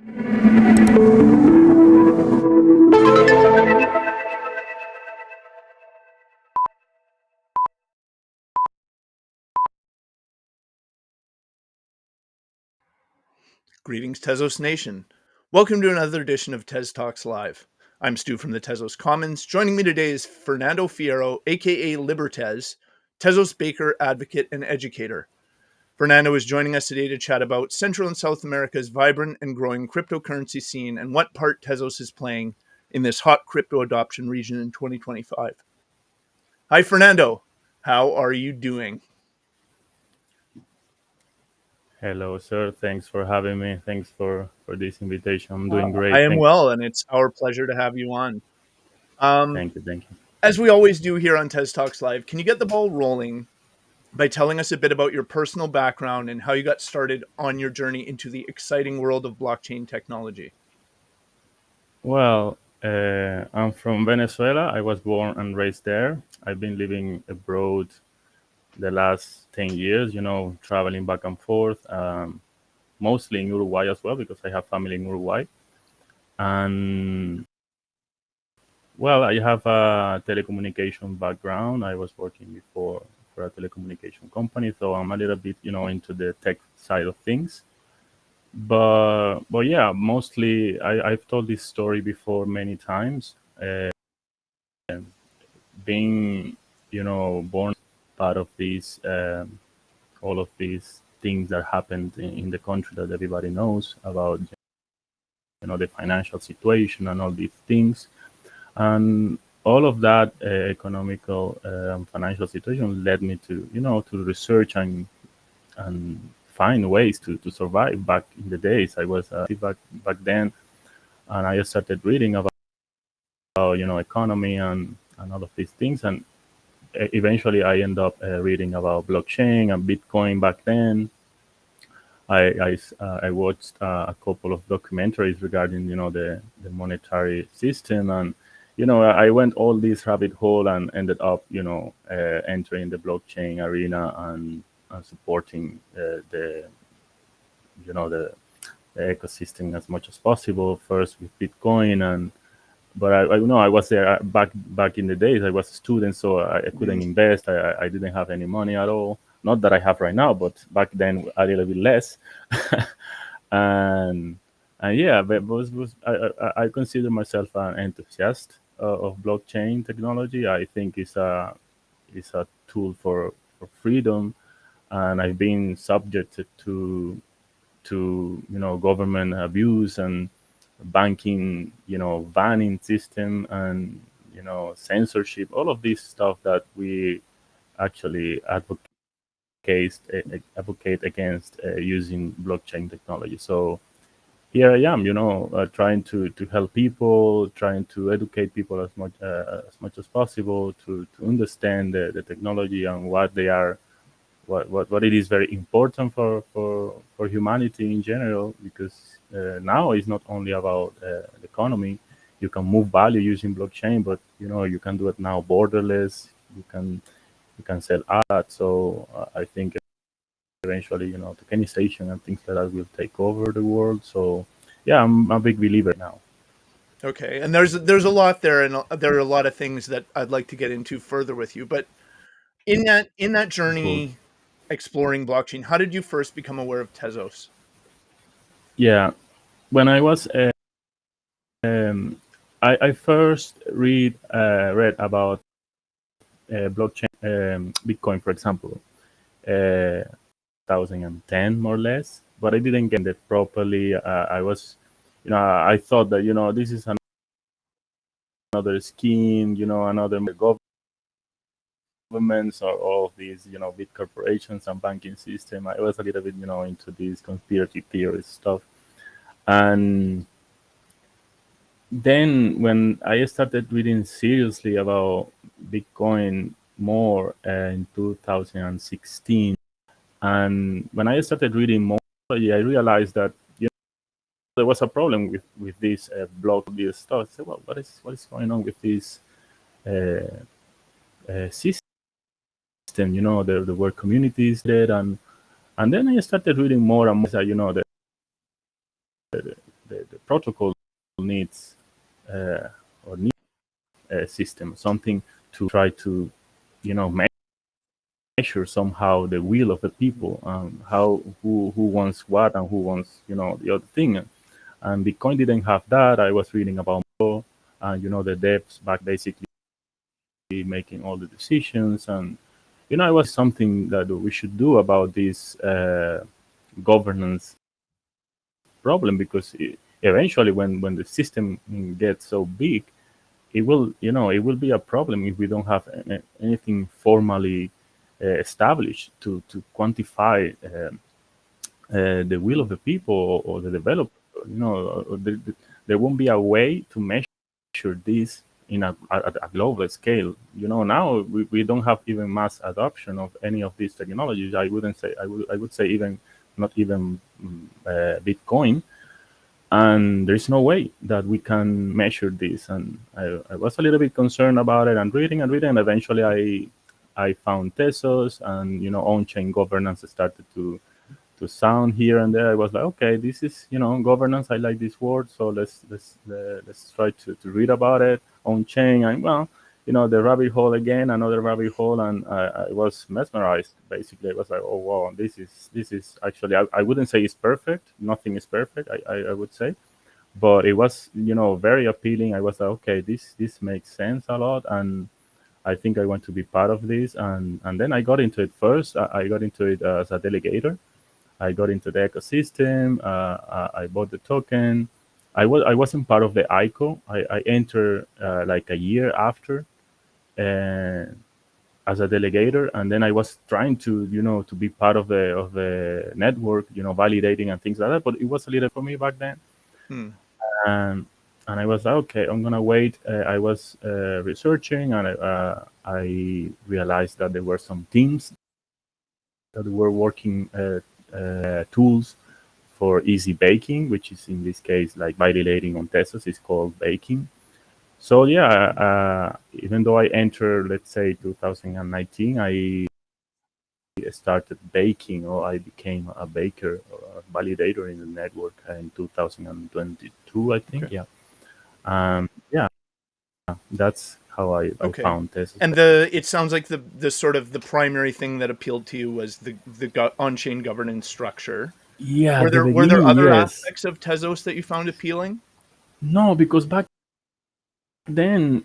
Greetings, Tezos Nation. Welcome to another edition of TezTalks Live. I'm Stu from the Tezos Commons. Joining me today is Fernando Fierro, aka Libertez, Tezos baker, advocate, and educator. Fernando is joining us today to chat about Central and South America's vibrant and growing cryptocurrency scene and what part Tezos is playing in this hot crypto adoption region in 2025. Hi, Fernando. How are you doing? Hello, sir. Thanks for having me. Thanks for this invitation. I'm doing I great. am well, and it's our pleasure to have you on. Thank you. Thank you. As we always do here on TezTalks Live, can you get the ball rolling by telling us a bit about your personal background and how you got started on your journey into the exciting world of blockchain technology? Well, I'm from Venezuela. I was born and raised there. I've been living abroad the last 10 years, traveling back and forth, mostly in Uruguay as well, because I have family in Uruguay. And well, I have a telecommunication background. I was working before for a telecommunication company, so I'm a little bit, into the tech side of things. But yeah, mostly I've told this story before many times. Being born part of these all of these things that happened in the country that everybody knows about, the financial situation and all these things, and all of that economical financial situation led me to to research and find ways to survive. Back in the days, I was back then, and I started reading about economy and all of these things, and eventually I end up reading about blockchain and Bitcoin. Back then, I watched a couple of documentaries regarding the monetary system, and I went all this rabbit hole and ended up entering the blockchain arena and supporting the you know the ecosystem as much as possible. First with Bitcoin, and but I know I was there back in the days. I was a student, so I couldn't invest. I didn't have any money at all. Not that I have right now, but back then a little bit less. and and yeah, but I consider myself an enthusiast of blockchain technology. I think it's a tool for freedom, and I've been subjected to government abuse and banking banning system and censorship, all of this stuff that we actually advocate against using blockchain technology. So here I am, trying to help people, trying to educate people as much as possible to understand the technology and what they are, what it is very important for humanity in general, because now it's not only about the economy. You can move value using blockchain, but you can do it now borderless. You can sell art. So I think eventually tokenization and things like that will take over the world. So yeah, I'm a big believer now. Okay, and there's a lot there, and there are a lot of things that I'd like to get into further with you. But in that Cool. journey, exploring blockchain, how did you first become aware of Tezos? Yeah, when I was um, I first read about blockchain, Bitcoin, for example, 2010 more or less, but I didn't get it properly. I was, I thought that this is another scheme, another governments or all of these, big corporations and banking system. I was a little bit, into these conspiracy theory stuff, and then when I started reading seriously about Bitcoin more in 2016, and when I started reading more, I realized that there was a problem with this block, this stuff. I said, well, what is going on with this uh, system? The word communities there, and then I started reading more and more. The protocol needs or needs a system, something to try to, measure somehow the will of the people, how who wants what and who wants, the other thing. And Bitcoin didn't have that. I was reading about and the devs back basically making all the decisions, and it was something that we should do about this governance problem, because eventually when the system gets so big, it will be a problem if we don't have anything formally established to quantify the will of the people, or the developer. There won't be a way to measure this at a global scale. Now we don't have even mass adoption of any of these technologies. I would say even not even Bitcoin, and there's no way that we can measure this. And I was a little bit concerned about it, and reading and reading, and eventually I found Tezos, and on-chain governance started to sound here and there. I was like, okay, this is governance. I like this word, so let's try to read about it on chain. And well, the rabbit hole again, another rabbit hole, and I was mesmerized. Basically, I was like, oh wow, this is actually, I wouldn't say it's perfect. Nothing is perfect. I would say, but it was very appealing. I was like, okay, this makes sense a lot, and I think I want to be part of this. And then I got into it first. I got into it as a delegator. I got into the ecosystem. I bought the token. I wasn't part of the ICO. I entered like a year after uh, as a delegator, and then I was trying to be part of the network, validating and things like that. But it was a little for me back then. Hmm. And I was like, okay, I'm gonna wait. I was researching, and I realized that there were some teams that were working tools for easy baking, which is in this case like validating on Tezos is called baking. So yeah, even though I entered, let's say 2019, I started baking, or I became a baker or a validator in the network in 2022, I think. Okay. Yeah, yeah, that's how I Okay. found Tezos. And it sounds like the sort of the primary thing that appealed to you was the on-chain governance structure. Yeah, Were at the there beginning, other yes. aspects of Tezos that you found appealing? No, because back then,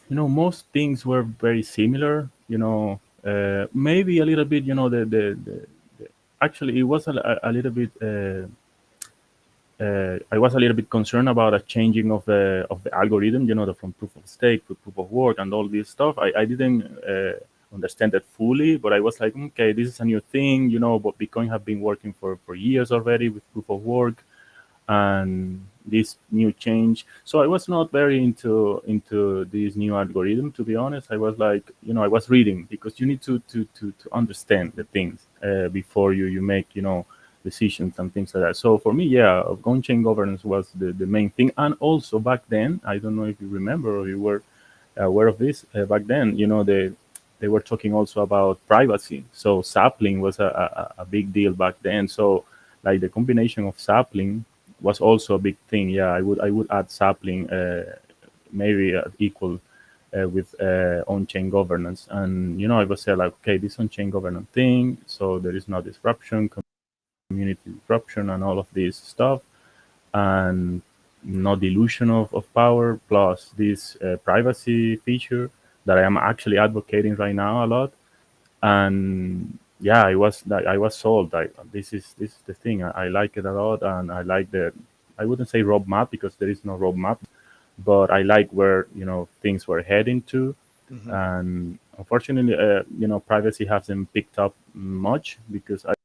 most things were very similar. Maybe a little bit. Actually, it was a little bit. I was a little bit concerned about a changing of the algorithm. From proof of stake to proof of work and all this stuff. I didn't understand it fully, but I was like, okay, this is a new thing. But Bitcoin have been working for years already with proof of work and this new change. So I was not very into this new algorithm, to be honest. I was like, I was reading, because you need to understand the things before you make decisions and things like that. So for me, yeah, on-chain governance was the main thing. And also back then, I don't know if you remember or you were aware of this, back then, they were talking also about privacy. So sapling was a big deal back then. So like the combination of sapling was also a big thing. Yeah, I would add sapling, maybe equal with on-chain governance. And I was say like, okay, this on-chain governance thing, so there is no disruption, community disruption, and all of this stuff, and no dilution of power, plus this privacy feature that I am actually advocating right now a lot. And yeah, I was sold. This is the thing. I like it a lot, and I like the, I wouldn't say roadmap, because there is no roadmap, but I like where things were heading to. Hmm. And unfortunately, privacy hasn't picked up much, because I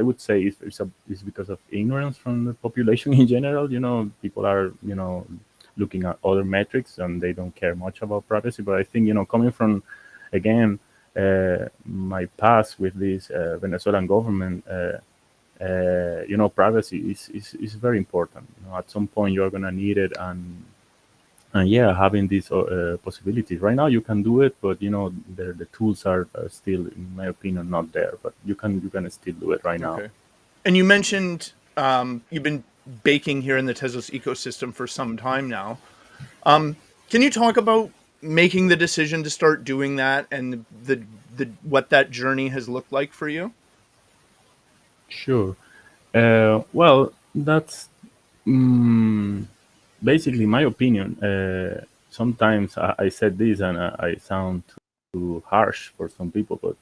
would say it's because of ignorance from the population in general. People are looking at other metrics, and they don't care much about privacy. But I think coming from, again, my past with this Venezuelan government, privacy is very important. At some point you're gonna need it, and yeah, having this possibility right now, you can do it, but the tools are still, in my opinion, not there. But you can still do it right now. Okay. And you mentioned you've been baking here in the Tezos ecosystem for some time now. Can you talk about making the decision to start doing that and the what that journey has looked like for you? Sure. Well, that's mm, basically my opinion. Sometimes I said this and I sound too harsh for some people, but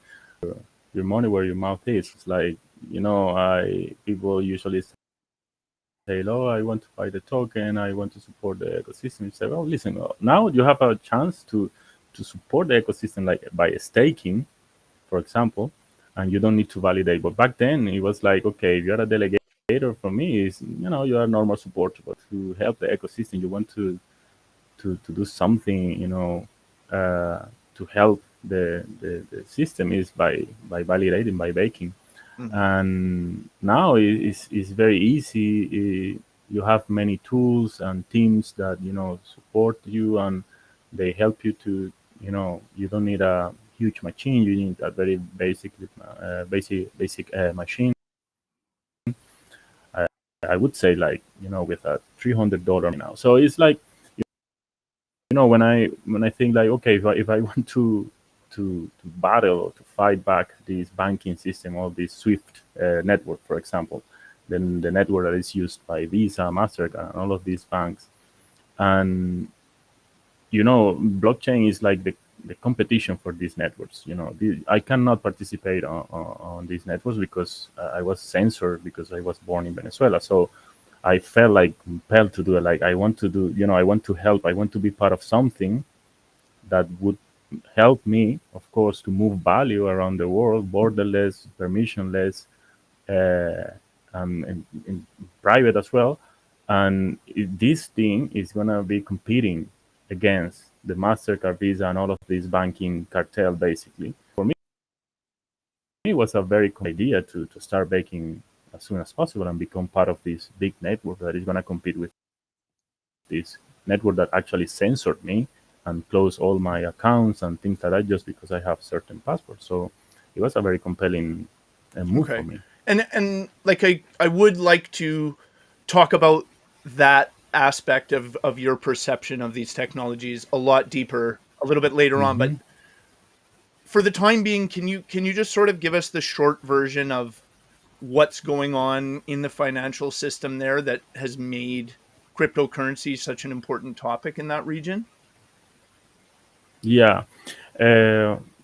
your money where your mouth is. It's like, I people usually say, "Oh, I want to buy the token. I want to support the ecosystem." You say, "Well, listen, now you have a chance to support the ecosystem, like by staking, for example, and you don't need to validate." But back then, it was like, okay, if you're a delegator for me, is you are a normal supporter, but to help the ecosystem, you want to do something, to help the system is by validating, by baking. Mhm. And now it's very easy. You have many tools and teams that support you, and they help you to you don't need a huge machine. You need a very basic machine. I, I would say, like, with a $300 now. So it's like, when I think, like, okay, if I want to battle or to fight back this banking system or this Swift network, for example, then the network that is used by Visa, Mastercard, and all of these banks, and blockchain is like the competition for these networks. I cannot participate on these networks because I was censored because I was born in Venezuela. So I felt like compelled to do it. Like, I want to do, I want to help. I want to be part of something that would help me, of course, to move value around the world, borderless, permissionless, uh, and private as well. And this thing is going to be competing against the Mastercard, Visa, and all of this banking cartel, basically. For me, it was a very cool idea to start baking as soon as possible and become part of this big network that is going to compete with this network that actually censored me and closed all my accounts and things like that just because I have certain passwords. So it was a very compelling move for Okay. me. And like I would like to talk about that aspect of your perception of these technologies a lot deeper a little bit later on, but Hmm. for the time being, can you just sort of give us the short version of what's going on in the financial system there that has made cryptocurrency such an important topic in that region? Yeah.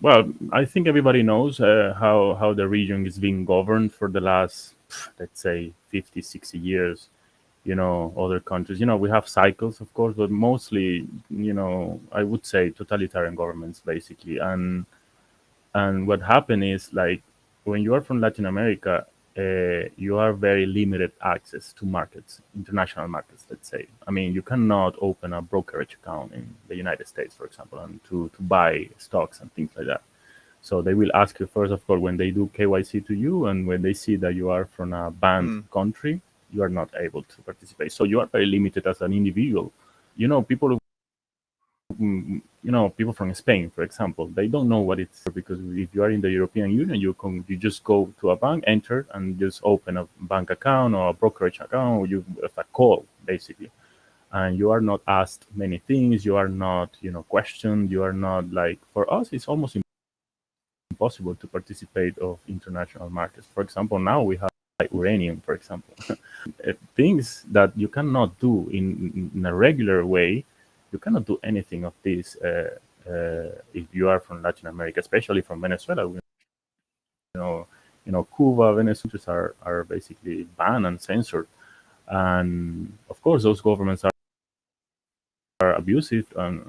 Well, I think everybody knows how the region is being governed for the last, let's say, 50, 60 years. Other countries, we have cycles, of course, but mostly, I would say totalitarian governments, basically. And what happened is, like, when you are from Latin America, you are very limited access to markets, international markets, let's say. I mean, you cannot open a brokerage account in the United States, for example, and to buy stocks and things like that. So they will ask you first, of course, when they do KYC to you, and when they see that you are from a banned Mm, country, you are not able to participate. So you are very limited as an individual. People, people from Spain, for example, they don't know what it's, because if you are in the European Union, you just go to a bank, enter, and just open a bank account or a brokerage account, or you have a call, basically. And you are not asked many things. You are not, questioned. You are not, like, for us, it's almost impossible to participate of international markets. For example, now we have, like, uranium, for example. Things that you cannot do in a regular way. You cannot do anything of this if you are from Latin America, especially from Venezuela. Know, Cuba, Venezuela are basically banned and censored, and of course, those governments are abusive, and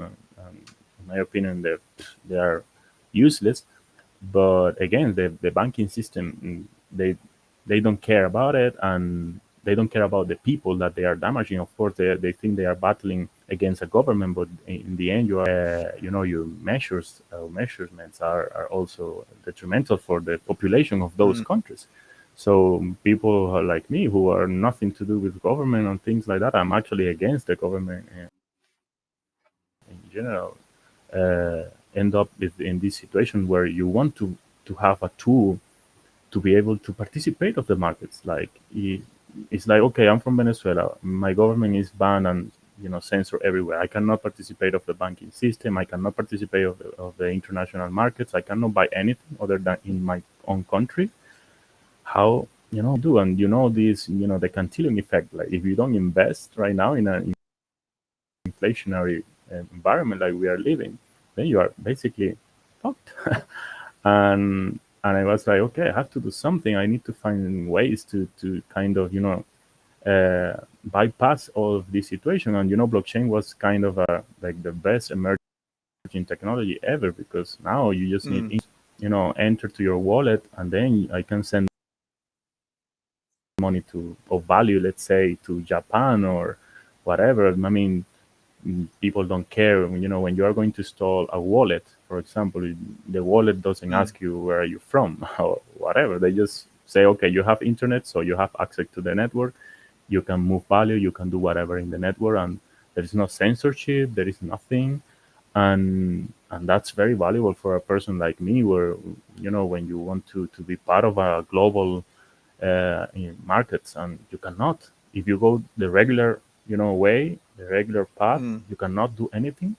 in my opinion, they are useless. But again, the banking system, they don't care about it, and they don't care about the people that they are damaging. Of course, they think they are battling against a government, but in the end, your measurements are also detrimental for the population of those mm, countries. So people like me, who are nothing to do with government and things like that, I'm actually against the government in general, uh, end up in this situation where you want to have a tool to be able to participate of the markets. Like, it's like, okay, I'm from Venezuela. My government is banned and censor everywhere. I cannot participate of the banking system. I cannot participate of the international markets. I cannot buy anything other than in my own country. How do? And this, the cantillon effect. Like if you don't invest right now in an inflationary environment like we are living, then you are basically fucked. And I was like, okay, I have to do something. I need to find ways to kind of bypass all of this situation. And blockchain was kind of like the best emerging technology ever, because now you just need Mm, enter to your wallet, and then I can send money to of value, let's say, to Japan or whatever. I mean, people don't care. When you are going to install a wallet, for example, the wallet doesn't mm, ask you where are you from or whatever. They just say, okay, you have internet, so you have access to the network. You can move value, you can do whatever in the network, and there is no censorship, there is nothing. And that's very valuable for a person like me, where when you want to be part of a global in markets, and you cannot, if you go the regular way, the regular path, mm. you cannot do anything.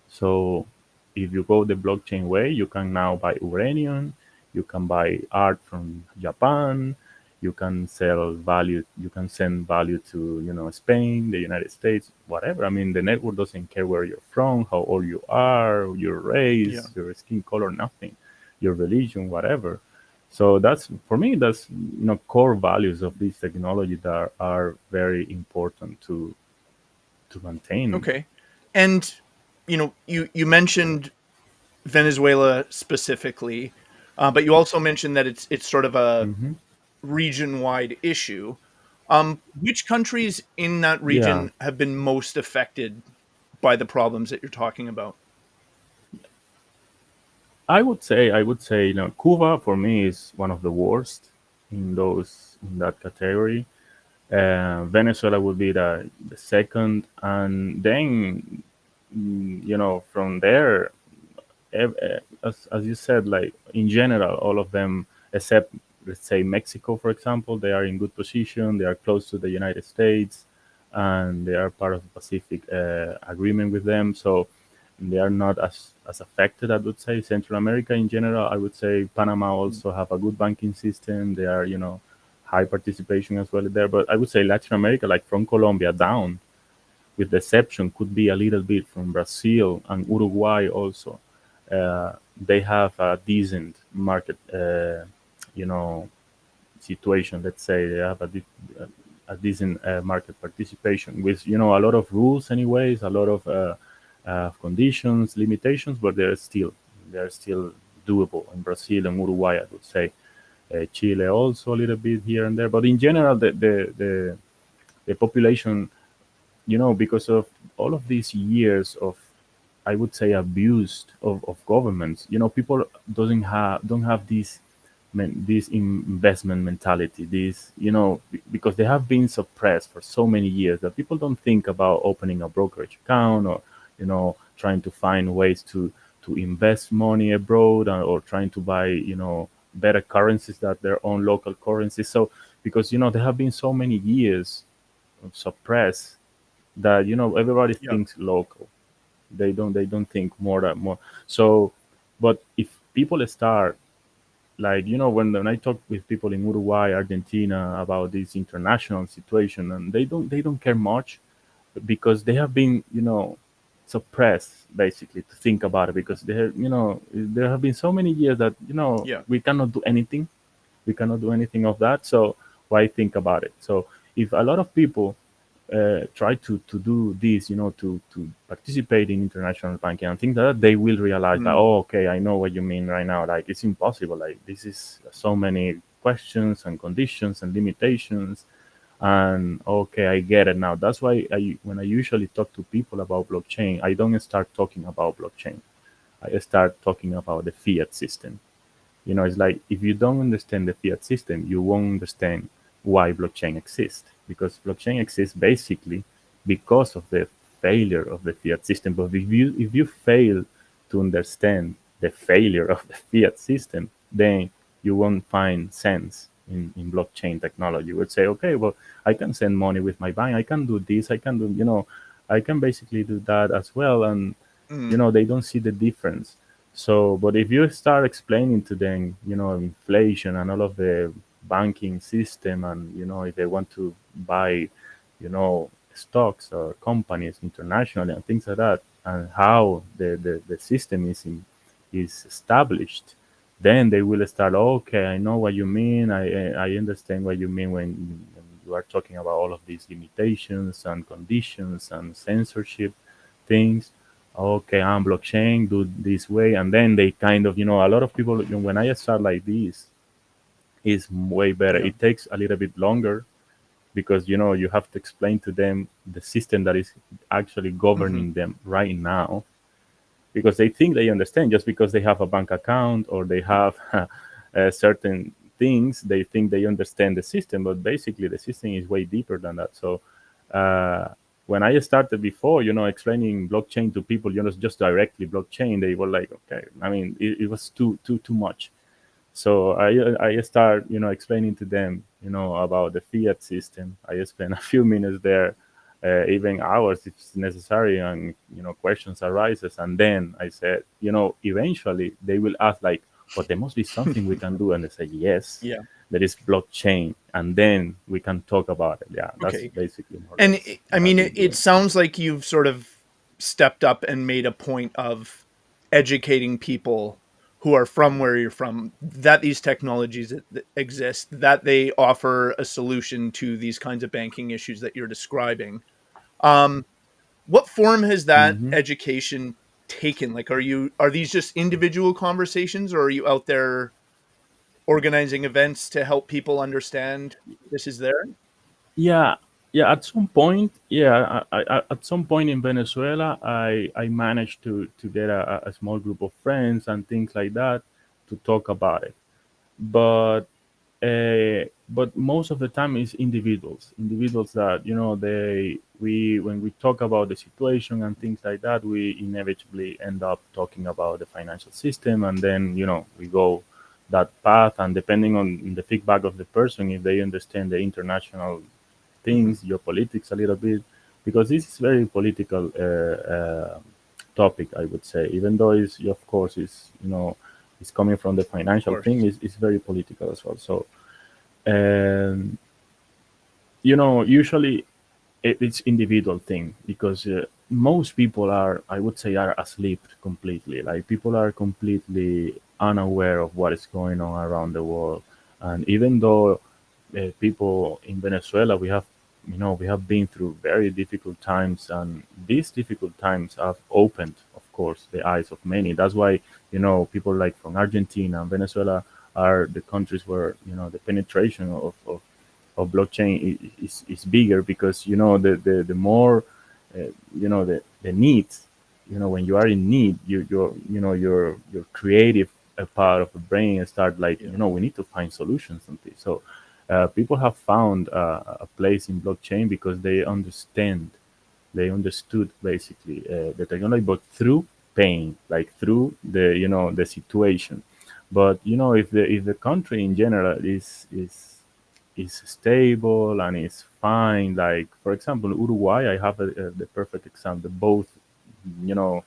So if you go the blockchain way, you can now buy uranium, you can buy art from Japan, you can sell value, you can send value to Spain, the United States, whatever. I mean, the network doesn't care where you're from, how old you are, your Yeah. race, your skin color, nothing, your religion, whatever. So that's, for me, that's core values of this technology that are very important to maintain. Okay. And you mentioned Venezuela specifically, but you also mentioned that it's sort of a Hmm. region-wide issue. Which countries in that Yeah, region have been most affected by the problems that you're talking about? I would say, Cuba for me is one of the worst in that category. Venezuela would be the second, and then from there, as you said, like in general, all of them except, let's say, Mexico, for example, they are in good position. They are close to the United States, and they are part of the Pacific agreement with them. So they are not as affected, I would say. Central America in general, I would say Panama also have a good banking system. They are, high participation as well there. But I would say Latin America, like from Colombia down, with the exception, could be a little bit from Brazil and Uruguay also. They have a decent market, you know, situation. Let's say they have a decent market participation with a lot of rules, anyways, a lot of conditions, limitations, but they're still doable in Brazil and Uruguay, I would say. Chile also a little bit here and there, but in general, the population, because of all of these years of, I would say, abuse of governments, people don't have this investment mentality, this, because they have been suppressed for so many years that people don't think about opening a brokerage account, or trying to find ways to invest money abroad, or trying to buy better currencies than their own local currencies. So because there have been so many years of suppressed, that everybody Yeah. thinks local. They don't think more. So, but if people start, like, when I talk with people in Uruguay, Argentina, about this international situation, and they don't care much, because they have been suppressed, basically, to think about it, because there have been so many years that Yeah. we cannot do anything. We cannot do anything of that. So why think about it? So if a lot of people try to do this, to participate in international banking and things like that, they will realize that, Mm, oh, okay, I know what you mean right now. Like, it's impossible. Like, this is so many questions and conditions and limitations. And okay, I get it now. That's why when I usually talk to people about blockchain, I don't start talking about blockchain. I start talking about the fiat system. It's like, if you don't understand the fiat system, you won't understand why blockchain exists. Because blockchain exists basically because of the failure of the fiat system. But if you fail to understand the failure of the fiat system, then you won't find sense in blockchain technology. You would say, okay, well, I can send money with my bank. I can do this. I can do, I can basically do that as well. And Mm, they don't see the difference. So, but if you start explaining to them, inflation and all of the banking system, and if they want to buy, stocks or companies internationally and things like that, and how the system is established, then they will start. Okay, I know what you mean. I understand what you mean when you are talking about all of these limitations and conditions and censorship things. Okay, I'm blockchain, do this way, and then they kind of, a lot of people, when I start like this, is way better. yeah. It takes a little bit longer because you have to explain to them the system that is actually Hmm. governing them right now, because they think they understand just because they have a bank account or they have certain things. They think they understand the system, but basically the system is way deeper than that. So uh, when I started before, explaining blockchain to people, just directly blockchain, they were like, okay, I mean, it was too much. So I start explaining to them about the fiat system. I spend a few minutes there, even hours if it's necessary, and questions arises, and then I said, eventually they will ask like, but there must be something we can do, and they say yes, Yeah. there is blockchain, and then we can talk about it. Yeah, that's Okay. basically more or And less I what I've mean, been it doing. sounds like you've sort of stepped up and made a point of educating people who are from where you're from that these technologies exist, that they offer a solution to these kinds of banking issues that you're describing. Um, what form has that Hmm. education taken? Like, are these just individual conversations, or are you out there organizing events to help people understand this is there? Yeah, yeah. At some point, yeah, at some point in Venezuela, I managed to get a small group of friends and things like that to talk about it. But but most of the time it's individuals that they we when we talk about the situation and things like that, we inevitably end up talking about the financial system, and then we go that path, and depending on the feedback of the person, if they understand the international Mhm. things, geopolitics a little bit, because this is very political topic, I would say. Even though it's of course it's coming from the Of financial course. thing, it's very political as well. So um, usually it's individual thing, because most people are, I would say, are asleep completely. Like, people are completely unaware of what is going on around the world. And even though people in Venezuela, we have been through very difficult times, and these difficult times have opened, of course, the eyes of many. That's why people like from Argentina and Venezuela are the countries where the penetration of blockchain is bigger, because the more the needs, when you are in need, your creative part of the brain start like, Yeah. we need to find solutions on this. So people have found a place in blockchain because they understood basically the technology, but through pain, like through the situation. But if the country in general is stable and is fine, like for example Uruguay, I have the perfect example. Both, you know,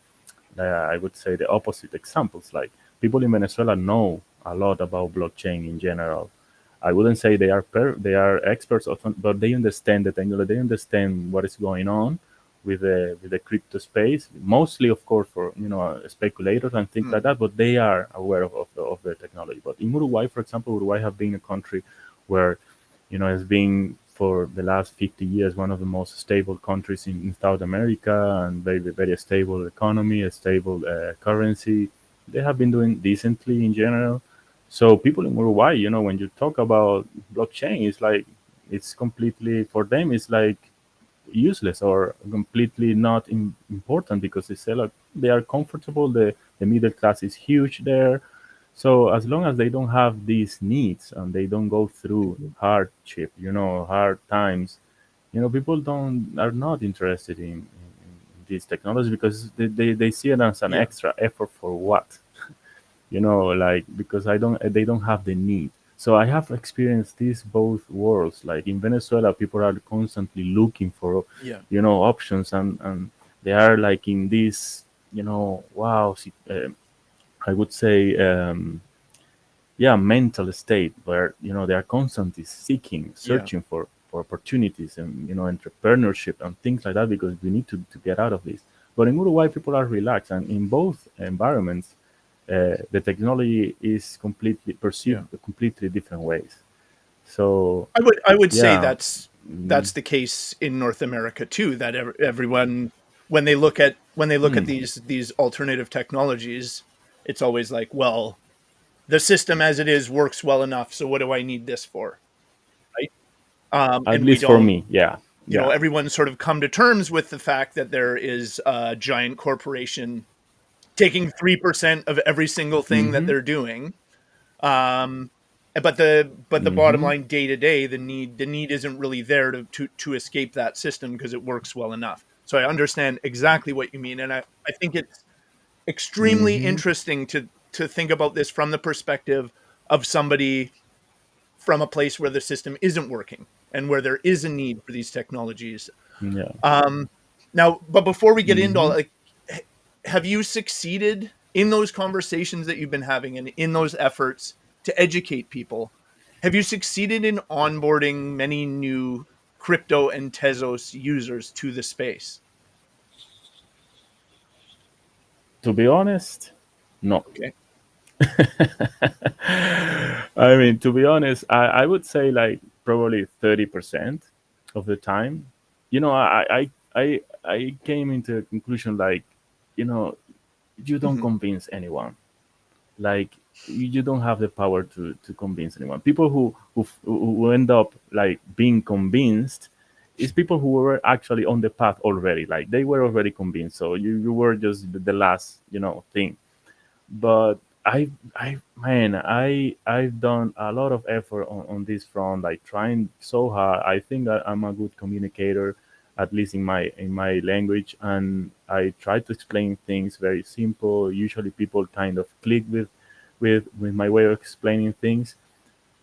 I would say the opposite examples. Like, people in Venezuela know a lot about blockchain in general. I wouldn't say they are experts, but they understand the technology. They understand what is going on with the crypto space. Mostly, of course, for speculators and things Mm. like that. But they are aware of the technology. But in Uruguay, for example, Uruguay have been a country where has been for the last 50 years one of the most stable countries in South America, and very stable economy, a stable currency. They have been doing decently in general. So people in Uruguay, when you talk about blockchain, it's like it's completely for them. It's like useless or completely not important, because they say like they are comfortable. The middle class is huge there, so as long as they don't have these needs and they don't go through Mhm. hardship, hard times, people don't are not interested in this technology, because they see it as an Yeah. extra effort for what, like, because I don't they don't have the need. So I have experienced these both worlds. Like in Venezuela, people are constantly looking for, Yeah. options, and they are like in this, wow, I would say, yeah, mental state where they are constantly seeking, Yeah. searching for opportunities and entrepreneurship and things like that, because we need to get out of this. But in Uruguay, people are relaxed, and in both environments, the technology is completely Yeah. perceived completely different ways. So I would say yeah. that's the case in North America too. That everyone, when they look at Hmm. these alternative technologies, it's always like, well, the system as it is works well enough. So what do I need this for, right? At And we least for don't, me, yeah, yeah. everyone's sort of come to terms with the fact that there is a giant corporation taking 3% of every single thing that Mm-hmm. they're doing. Um, but the bottom Mm-hmm. line, day to day, the need isn't really there to escape that system because it works well enough. So I understand exactly what you mean, and I think it's extremely Mm-hmm. interesting to think about this from the perspective of somebody from a place where the system isn't working and where there is a need for these technologies. Yeah. Um, Now, but before we get into all, Mm-hmm. like, have you succeeded in those conversations that you've been having and in those efforts to educate people? Have you succeeded in onboarding many new crypto and Tezos users to the space? To be honest, no. Okay. I mean, to be honest, I would say like probably 30% of the time. I came into a conclusion like, you know, you don't Hmm. convince anyone. Like you don't have the power to convince anyone. People who end up like being convinced is people who were actually on the path already. Like they were already convinced. So you were just the last, thing. But I've done a lot of effort on this front, like trying so hard. I think that I'm a good communicator, at least in my language, and I try to explain things very simple. Usually people kind of click with my way of explaining things.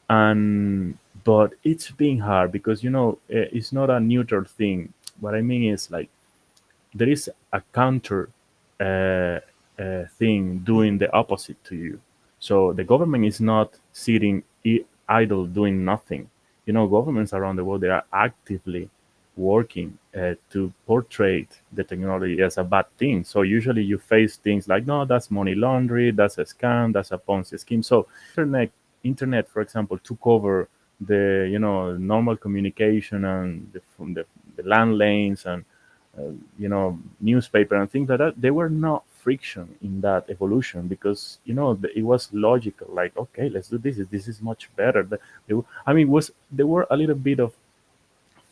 And but it's being hard because it's not a neutral thing. What I mean is like there is a counter thing doing the opposite to you. So the government is not sitting idle doing nothing. Governments around the world, they are actively working to portray the technology as a bad thing. So usually you face things like, no, that's money laundering, that's a scam, that's a Ponzi scheme. So internet, for example, took over the normal communication and from the land lanes and newspaper and things like that. They were not friction in that evolution because it was logical. Like, okay, let's do this. This is much better. I mean, was there were a little bit of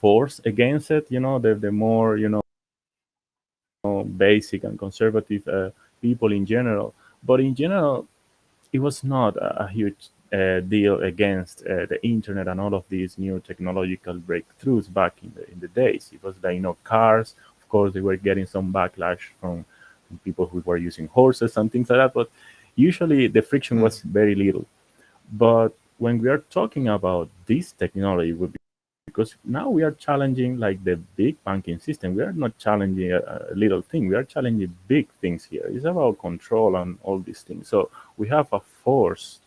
force against it. The more basic and conservative people in general. But in general, it was not a huge deal against the internet and all of these new technological breakthroughs back in the days. It was like cars. Of course, they were getting some backlash from people who were using horses and things like that. But usually, the friction was very little. But when we are talking about this technology, because now we are challenging like the big banking system. We are not challenging a little thing. We are challenging big things here. It's about control and all these things. So we have a force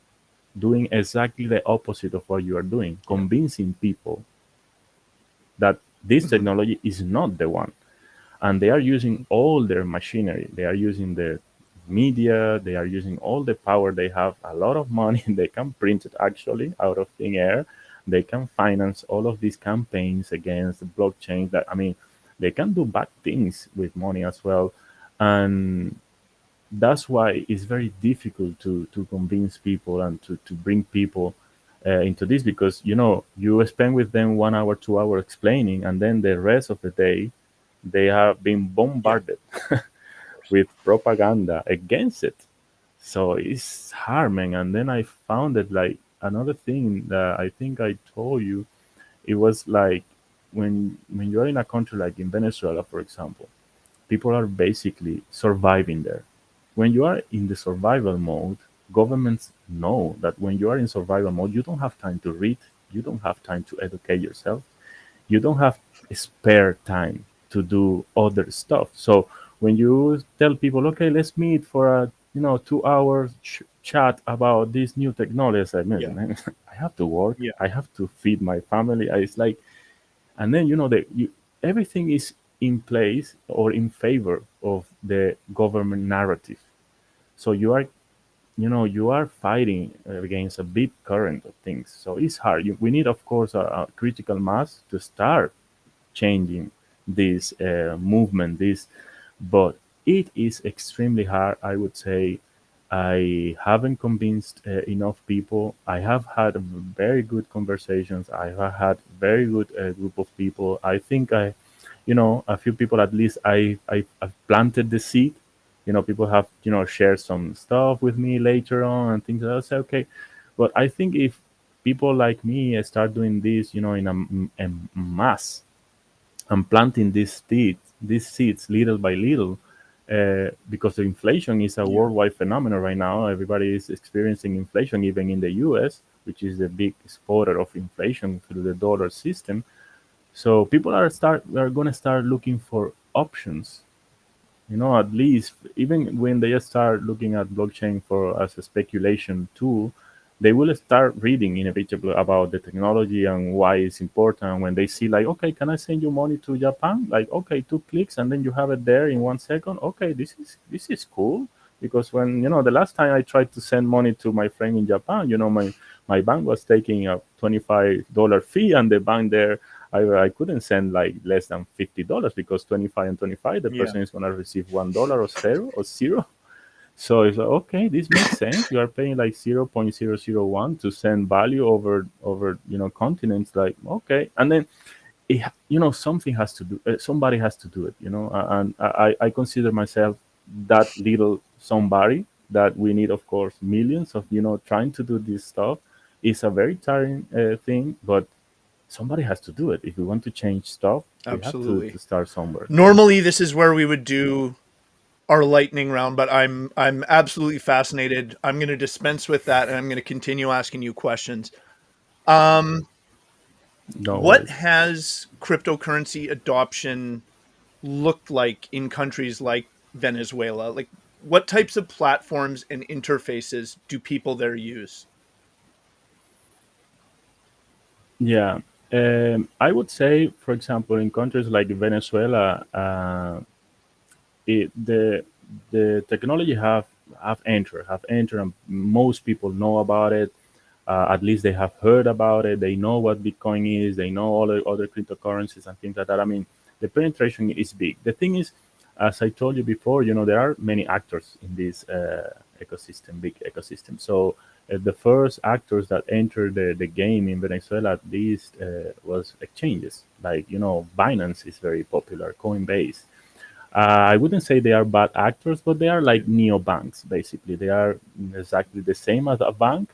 doing exactly the opposite of what you are doing, Yeah. convincing people that this Hmm. technology is not the one. And they are using all their machinery. They are using the media. They are using all the power. They have a lot of money. They can print it actually out of thin air. They can finance all of these campaigns against the blockchain. That I mean, they can do bad things with money as well. And that's why it's very difficult to convince people and to bring people into this, because you spend with them 1 hour 2 hour explaining, and then the rest of the day they have been Yeah. bombarded with propaganda against it. So it's hard, man. And then I found it like another thing that I think I told you. It was like when you're in a country like in Venezuela, for example, people are basically surviving there. When you are in the survival mode, governments know that when you are in survival mode, you don't have time to read, you don't have time to educate yourself, you don't have spare time to do other stuff. So when you tell people, okay, let's meet for a 2 hours chat about this new technology, I say, Yeah. man, I have to work, Yeah. I have to feed my family. It's like, and then everything is in place or in favor of the government narrative. So you are fighting against a big current of things. So it's hard. We need, of course, a critical mass to start changing this movement. But it is extremely hard. I would say I haven't convinced enough people. I have had very good conversations. I have had very good group of people. I think a few people at least. I've planted the seed. People have shared some stuff with me later on and things like that. I say, okay, but I think if people like me start doing this, in a mass, and planting these seeds little by little, because the inflation is a Yeah. worldwide phenomenon right now. Everybody is experiencing inflation, even in the U.S., which is the big exporter of inflation through the dollar system. So people are going to start looking for options, at least even when they start looking at blockchain for as a speculation tool, they will start reading inevitably about the technology and why it's important. When they see, like, okay, can I send you money to Japan? Like, okay, 2 clicks and then you have it there in 1 second. Okay, this is cool. Because when the last time I tried to send money to my friend in Japan, my bank was taking a $25 fee, and the bank there, I couldn't send like less than $50, because 25 and 25, the Yeah. person is gonna receive $1 or zero. So it's like, okay, this makes sense. You are paying like 0.001 to send value over continents. Like, okay, and then something has to do. Somebody has to do it. And I consider myself that little somebody that we need, of course, millions of trying to do this stuff. It's a very tiring thing, but somebody has to do it. If we want to change stuff, we have to, Absolutely. to start somewhere. Normally, this is where we would do our lightning round, but I'm absolutely fascinated. I'm going to dispense with that, and I'm going to continue asking you questions. Um, No what worries. has cryptocurrency adoption looked like in countries like Venezuela? Like, what types of platforms and interfaces do people there use? Yeah. I would say, for example, in countries like Venezuela, the technology have entered, and most people know about it. At least they have heard about it. They know what Bitcoin is. They know all the other cryptocurrencies and things like that. I mean, the penetration is big. The thing is, as I told you before, there are many actors in this ecosystem, big ecosystem. So the first actors that entered the game in Venezuela, at least, was exchanges. Like, Binance is very popular, Coinbase. I wouldn't say they are bad actors, but they are Yeah. like neobanks. Basically, they are exactly the same as a bank,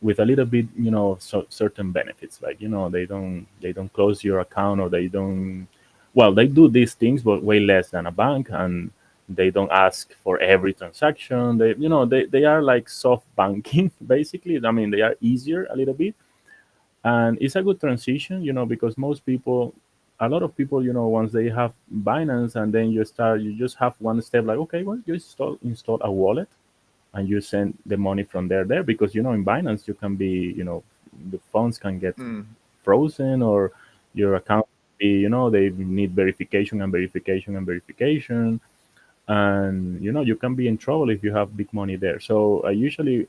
with a little bit, certain benefits. Like, they don't close your account, or they don't. Well, they do these things, but way less than a bank, and they don't ask for every transaction. They are like soft banking, basically. I mean, they are easier a little bit, and it's a good transition, because most people, a lot of people, once they have Binance, and then you just have one step, like, okay, well, you install a wallet, and you send the money from there, because in Binance you can be, the funds can get Mm, frozen, or your account be, they need verification and verification and verification, and you can be in trouble if you have big money there. So usually,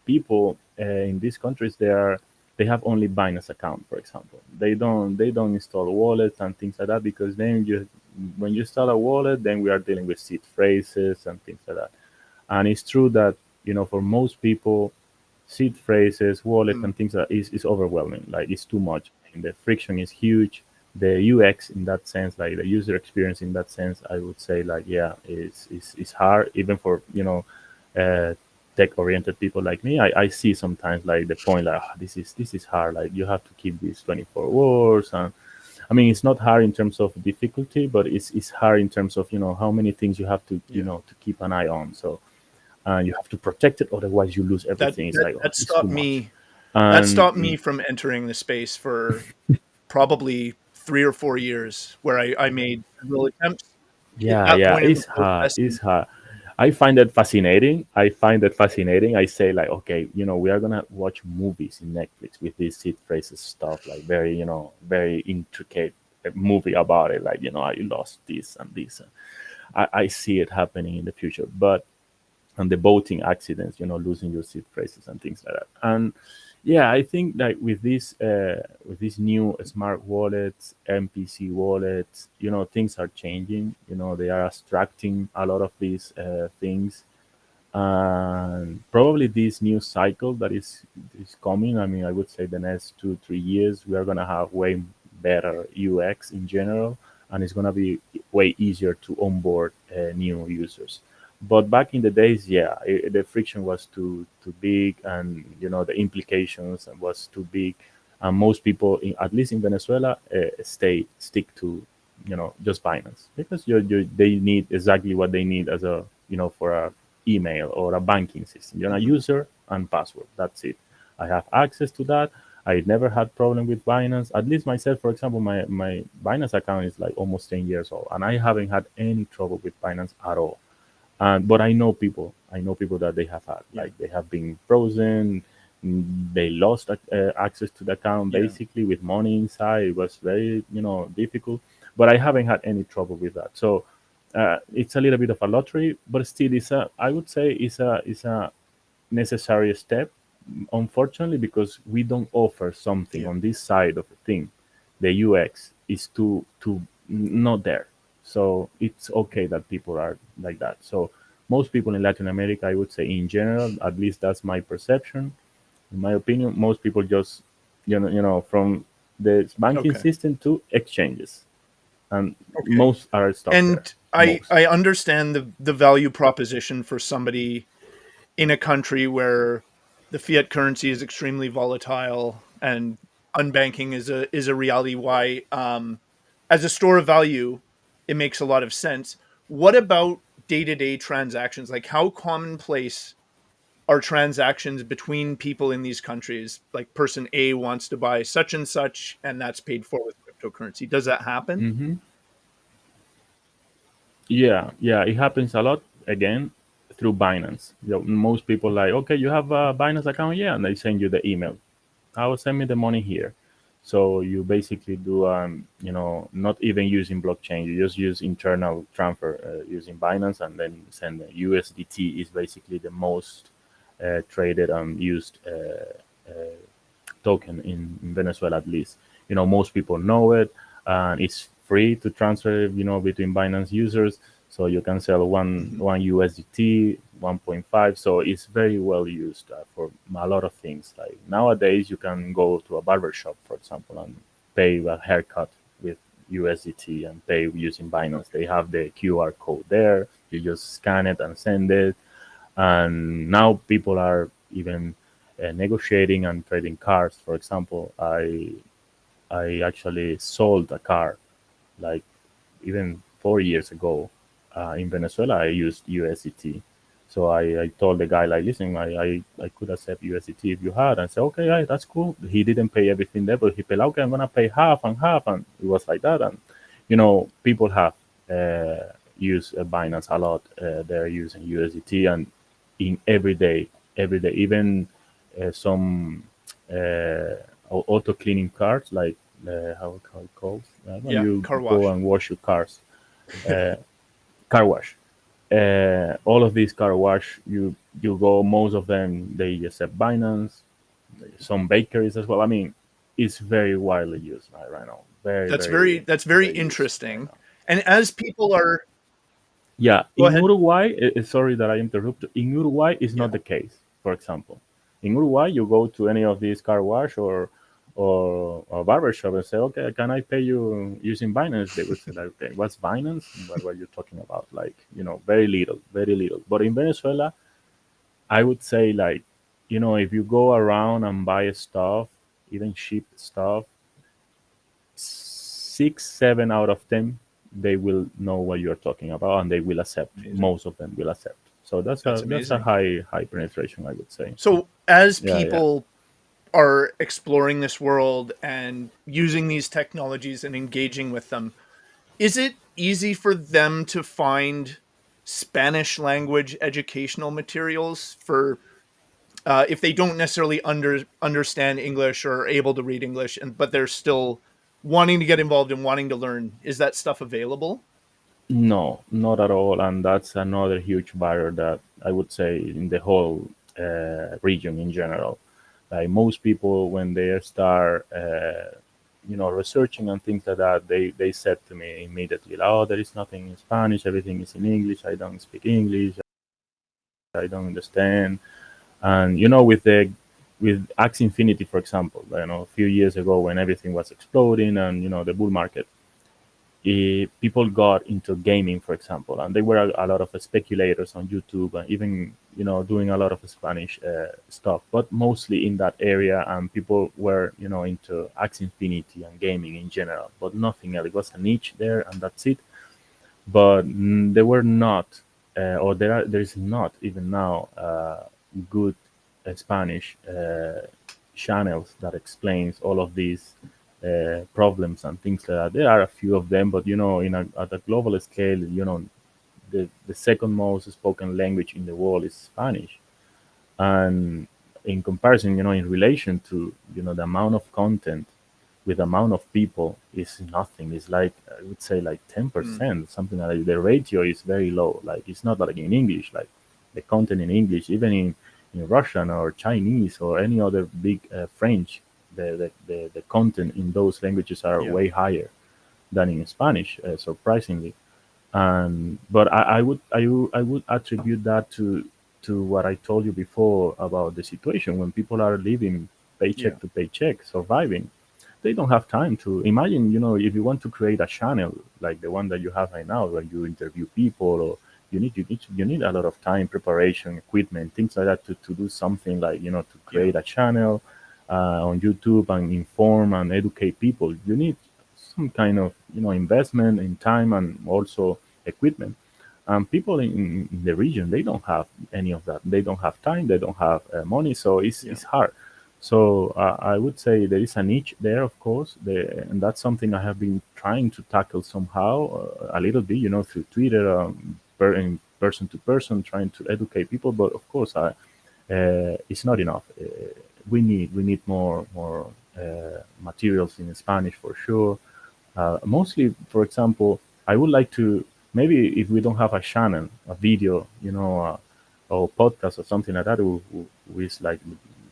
people in these countries, they have only Binance account, for example. They don't install wallets and things like that, because then when you install a wallet, then we are dealing with seed phrases and things like that. And it's true that, for most people, seed phrases, wallet, mm, and things like that is overwhelming. Like, it's too much. And the friction is huge. The UX in that sense, like the user experience in that sense, I would say, like, yeah, is hard, even for uh, tech oriented people like me. I see sometimes, like, the point, like, this is hard. Like, you have to keep these 24 words, and I mean, it's not hard in terms of difficulty, but it's hard in terms of how many things you have to yeah. to keep an eye on. So and you have to protect it, otherwise you lose That everything. It's that like, oh, that it's too stopped much. me that And stopped me from entering the space for probably 3 or 4 years, where I made several attempts. At yeah, that yeah, point in the it's hard. process, It's hard. I find that fascinating. I find that fascinating. I say like, okay, we are gonna watch movies in Netflix with these seed phrases stuff, like very, very intricate movie about it. Like, I lost this and this. I see it happening in the future, but and the boating accidents, losing your seat phrases and things like that. And yeah, I think like with these new smart wallets, MPC wallets, things are changing. They are abstracting a lot of these things, and probably this new cycle that is coming. I mean, I would say the next 2 3 years we are gonna have way better UX in general, and it's gonna be way easier to onboard new users. But back in the days, yeah, the friction was too big, and the implications was too big, and most people, at least in Venezuela, stick to just Binance, because they need exactly what they need as a for a email or a banking system. You're a mhm, user and password. That's it. I have access to that. I never had problem with Binance. At least myself, for example, my Binance account is like almost 10 years old, and I haven't had any trouble with Binance at all. But I know people. I know people that they have had, yeah, like they have been frozen. They lost access to the account yeah, basically with money inside. It was very difficult, but I haven't had any trouble with that. So it's a little bit of a lottery, but still, I would say it's a necessary step, unfortunately, because we don't offer something yeah. on this side of the thing. The UX is too not there, so it's okay that people are like that. So most people in Latin America, I would say in general, at least that's my perception, in my opinion, most people just from the banking Okay. system to exchanges, and Okay. most are stuck there. And I Most. I understand the value proposition for somebody in a country where the fiat currency is extremely volatile and unbanking is a reality. Why, as a store of value, it makes a lot of sense. What about day-to-day transactions? Like, how commonplace are transactions between people in these countries? Like, person A wants to buy such and such, and that's paid for with cryptocurrency. Does that happen? Hmm. Yeah, yeah, it happens a lot again through Binance. Most people like, okay, you have a Binance account, yeah, and they send you the email. I will send me the money here. So you basically do, not even using blockchain. You just use internal transfer using Binance, and then send the USDT is basically the most traded and used token in Venezuela, at least. Most people know it, and it's free to transfer, between Binance users. So you can sell Mhm. one USDT, 1.5. So it's very well used for a lot of things. Like nowadays, you can go to a barber shop, for example, and pay a haircut with USDT and pay using Binance. They have the QR code there. You just scan it and send it, and now people are even negotiating and trading cars. For example, I actually sold a car like even 4 years ago in Venezuela. I used USDT. So I told the guy like, listen, I could accept USDT if you had, and say, okay, yeah, that's cool. He didn't pay everything there, but he paid, okay, I'm gonna pay half and half, and it was like that. And people have used Binance a lot. They're using USDT, and in every day, even some uh, auto cleaning cars, like how it calls when Yeah, you car go wash. and wash your cars, uh, car wash. All of these car wash, you go. Most of them they accept Binance. Some bakeries as well. I mean, it's very widely used right now. Very That's very very used right interesting. now. And as people are Yeah, go in ahead. Uruguay, sorry that I interrupted. In Uruguay, is Yeah. not the case. For example, in Uruguay, you go to any of these car wash or a barber shop and say, "Okay, can I pay you using Binance?" They would say, like, "Okay, what's Binance? What were you talking about?" Like, very little, very little. But in Venezuela, I would say, like, if you go around and buy stuff, even cheap stuff, 6 7 out of 10, they will know what you're talking about, and they will accept. Amazing. Most of them will accept. So That's that's a amazing. high penetration, I would say. So as Yeah, yeah. people are exploring this world and using these technologies and engaging with them, is it easy for them to find Spanish language educational materials for if they don't necessarily understand English or are able to read English, and but they're still wanting to get involved and wanting to learn? Is that stuff available? No, not at all. And that's another huge barrier that I would say in the whole region in general. Like most people, when they start, researching and things like that, they said to me immediately, "Oh, there is nothing in Spanish. Everything is in English. I don't speak English. I don't understand." And with Axie Infinity, for example, a few years ago when everything was exploding and the bull market, people got into gaming, for example, and there were a lot of speculators on YouTube and even doing a lot of Spanish stuff, but mostly in that area. And people were into Axie Infinity and gaming in general, but nothing else. It was a niche there, and that's it. But there were not, or there is not even now good Spanish channels that explains all of these problems and things like that. There are a few of them, but at a global scale, the second most spoken language in the world is Spanish. And in comparison, in relation to the amount of content with the amount of people, is nothing. It's like, I would say, like Mm, 10%, something like that. The ratio is very low. Like it's not like in English, like the content in English, even in Russian or Chinese or any other big French, the content in those languages are yeah, way higher than in Spanish, surprisingly. And but I would attribute that to what I told you before about the situation when people are living yeah, paycheck to paycheck, surviving. They don't have time to imagine. If you want to create a channel like the one that you have right now, where you interview people, or you need a lot of time, preparation, equipment, things like that to do something like to yeah, create a channel on YouTube and inform and educate people. You need some kind of investment in time and also equipment. And people in the region, they don't have any of that. They don't have time. They don't have money. So yeah, it's hard. So I would say there is a niche there, of course, and that's something I have been trying to tackle somehow, a little bit, through Twitter, in person to person, trying to educate people. But of course, it's not enough. We need more materials in Spanish for sure. Mostly, for example, I would like to, maybe if we don't have a channel, a video, or podcast or something like that, who is like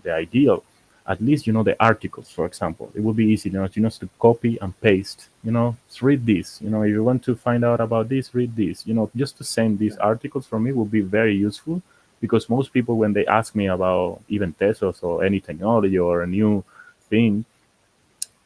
the ideal. At least the articles, for example, it would be easy, just to copy and paste. Just read this. If you want to find out about this, read this. Just to send these yeah, articles for me would be very useful, because most people, when they ask me about even Tezos or any technology or a new thing,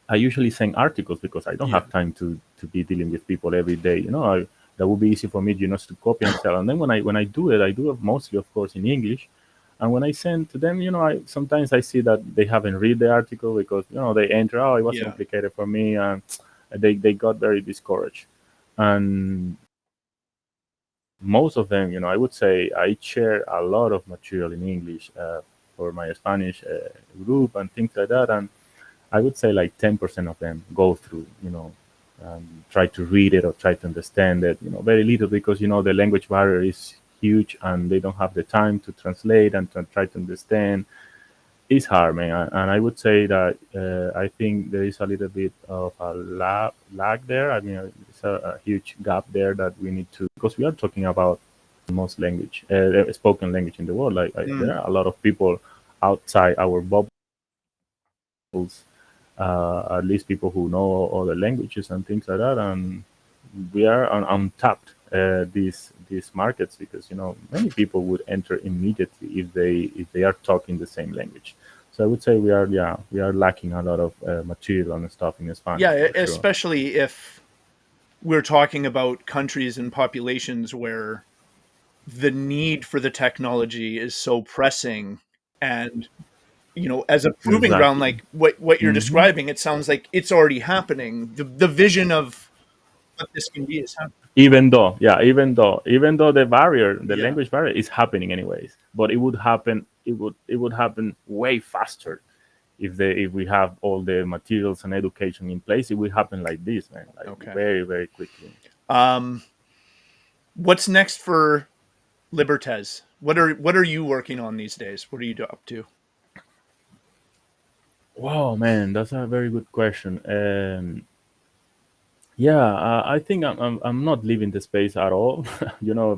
I usually send articles because I don't yeah, have time to be dealing with people every day. That would be easy for me, just to copy and sell. And then when I do it mostly, of course, in English. And when I send to them, I sometimes I see that they haven't read the article, because they enter, oh, it was yeah, complicated for me, and they got very discouraged. And most of them, I would say I share a lot of material in English for my Spanish group and things like that. And I would say like 10% of them go through, try to read it or try to understand it, very little, because, the language barrier is huge and they don't have the time to translate and to try to understand. It's hard, man. And I would say that I think there is a little bit of a lag there. I mean, it's a huge gap there that we need to, because we are talking about most language, spoken language in the world. Like, there mm, are a lot of people outside our bubbles, at least people who know other languages and things like that. And we are untapped these markets, because many people would enter immediately if they are talking the same language. So I would say we are lacking a lot of material and stuff in Spanish yeah. for sure. Especially if we're talking about countries and populations where the need for the technology is so pressing, and as a proving ground, Exactly. like what you're Hmm. describing, it sounds like it's already happening. The vision of what this can be is happening. even though the barrier, the Yeah. language barrier is happening anyways, but it would happen way faster if we have all the materials and education in place. It will happen like this, man, like Okay. very, very quickly. Um, what's next for Libertez? What are you working on these days? What are you up to? Wow, man, that's a very good question. Yeah, I think I'm not leaving the space at all.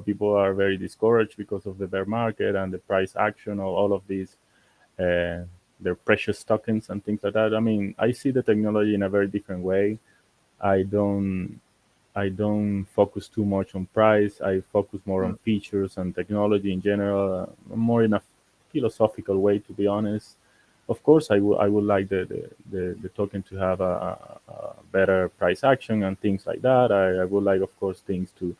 People are very discouraged because of the bear market and the price action of all of these, uh, their precious tokens and things like that. I mean, I see the technology in a very different way. I don't I don't focus too much on price. I focus more on Mm, features and technology in general, more in a philosophical way, to be honest. Of course, I would like the token to have a better price action and things like that. I would like, of course, things to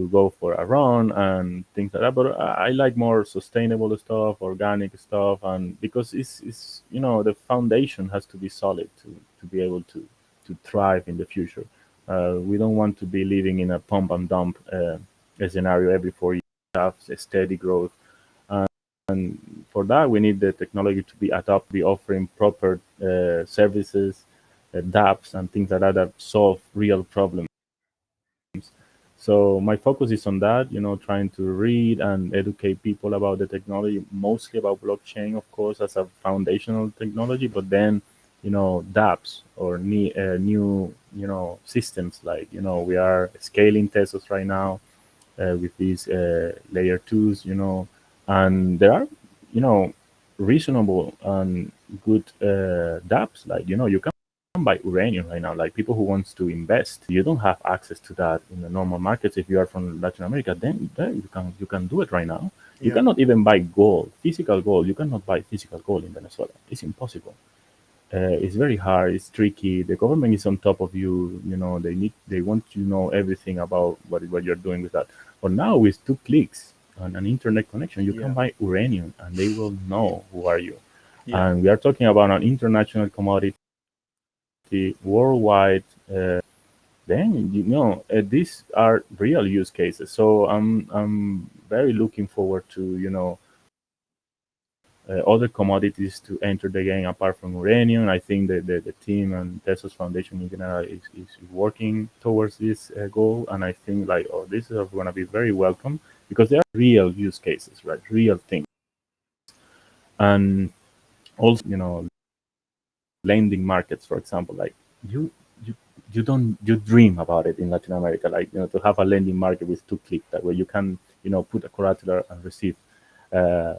go for a run and things like that. But I like more sustainable stuff, organic stuff, and because the foundation has to be solid to be able to thrive in the future. We don't want to be living in a pump and dump scenario every 4 years. Have a steady growth, and for that we need the technology to be adopted, be offering proper services, dApps, and things like that that solve real problems. So my focus is on that, trying to read and educate people about the technology, mostly about blockchain, of course, as a foundational technology, but then, dApps or new, systems like, we are scaling Tezos right now with these layer twos, and there are, you know, reasonable and good dApps. Like, you can buy uranium right now. Like people who wants to invest, you don't have access to that in the normal markets. If you are from Latin America, then you can do it right now. You yeah. cannot even buy gold, physical gold. You cannot buy physical gold in Venezuela. It's impossible. It's very hard. It's tricky. The government is on top of you. They want to know everything about what you're doing with that. But now with 2 clicks and an internet connection, you can Yeah. buy uranium, and they will know who are you. Yeah. And we are talking about an international commodity, worldwide. Then these are real use cases. So I'm very looking forward to other commodities to enter the game apart from uranium. I think that the team and Tezos Foundation in general is working towards this goal, and I think like, oh, this is going to be very welcome because they are real use cases, right? Real things, and also lending markets, for example, like you. You, you dream about it in Latin America, like to have a lending market with 2 clicks that where you can put a collateral and receive uh,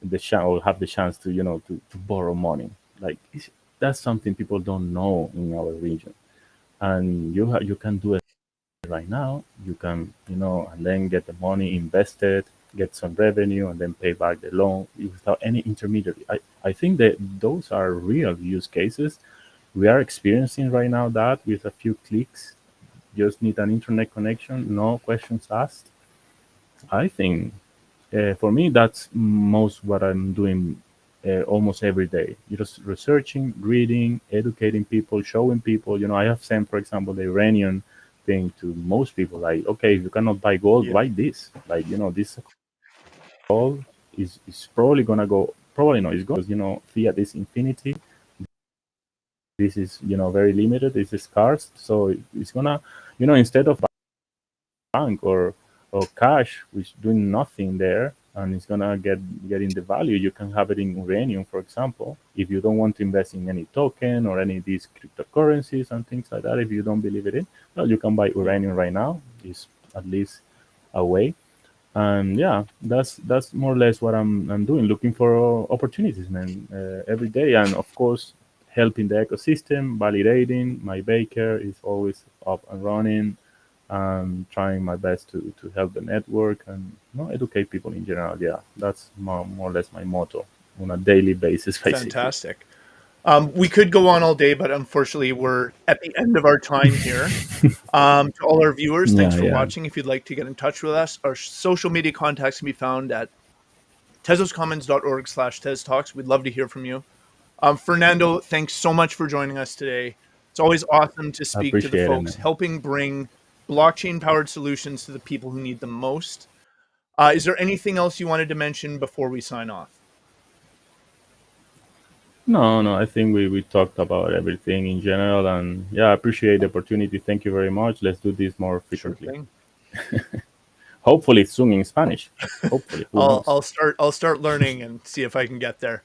the chance or have the chance to to borrow money. Like that's something people don't know in our region, and you can do it right now. You can and then get the money invested, get some revenue, and then pay back the loan without any intermediary. I think that those are real use cases. We are experiencing right now that with a few clicks, just need an internet connection, no questions asked. I think for me, that's most what I'm doing almost every day. You're just researching, reading, educating people, showing people. I have sent, for example, the Iranian thing to most people. Like, okay, if you cannot buy gold, Yeah. buy this. Like, this gold is probably gonna go. Probably not. It's going because fiat is infinity. This is very limited. This is scarce. So it's gonna instead of bank or cash which doing nothing there and it's gonna getting the value, you can have it in uranium, for example. If you don't want to invest in any token or any of these cryptocurrencies and things like that, if you don't believe it in, well, you can buy Yeah. uranium right now. Is at least a way. And yeah, that's more or less what I'm doing, looking for opportunities, man, every day. And of course, helping the ecosystem, validating. My baker is always up and running, and trying my best to help the network and educate people in general. Yeah, that's more or less my motto on a daily basis basically. Fantastic. We could go on all day, but unfortunately, we're at the end of our time here. To all our viewers, thanks Yeah, for yeah. watching. If you'd like to get in touch with us, our social media contacts can be found at tezoscommons.org/TezTalks. We'd love to hear from you. Fernando, thanks so much for joining us today. It's always awesome to I speak to the appreciate it, folks man. helping bring blockchain-powered solutions to the people who need them most. Is there anything else you wanted to mention before we sign off? No, I think we talked about everything in general, and yeah, I appreciate the opportunity. Thank you very much. Let's do this more Sure frequently. thing. Hopefully, soon in Spanish. Hopefully, who knows? I'll start learning and see if I can get there.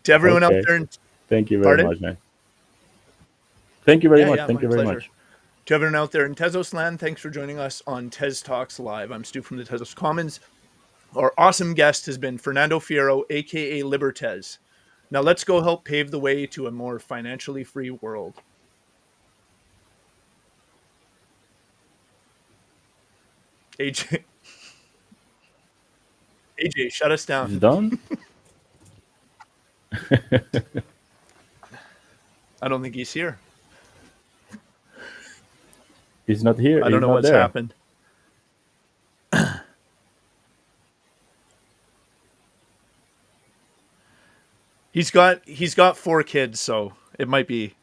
To everyone out Okay. there, Thank you very pardon? much, man. Thank you very much. Yeah, Thank my you very pleasure. much. To everyone out there in Tezos land, thanks for joining us on TezTalks Live. I'm Stu from the Tezos Commons. Our awesome guest has been Fernando Fierro, aka Libertez. Now let's go help pave the way to a more financially free world. AJ, AJ, shut us down. It's done. I don't think he's here. It's not here. I don't It's know not what's there. happened. He's got 4 kids, so it might be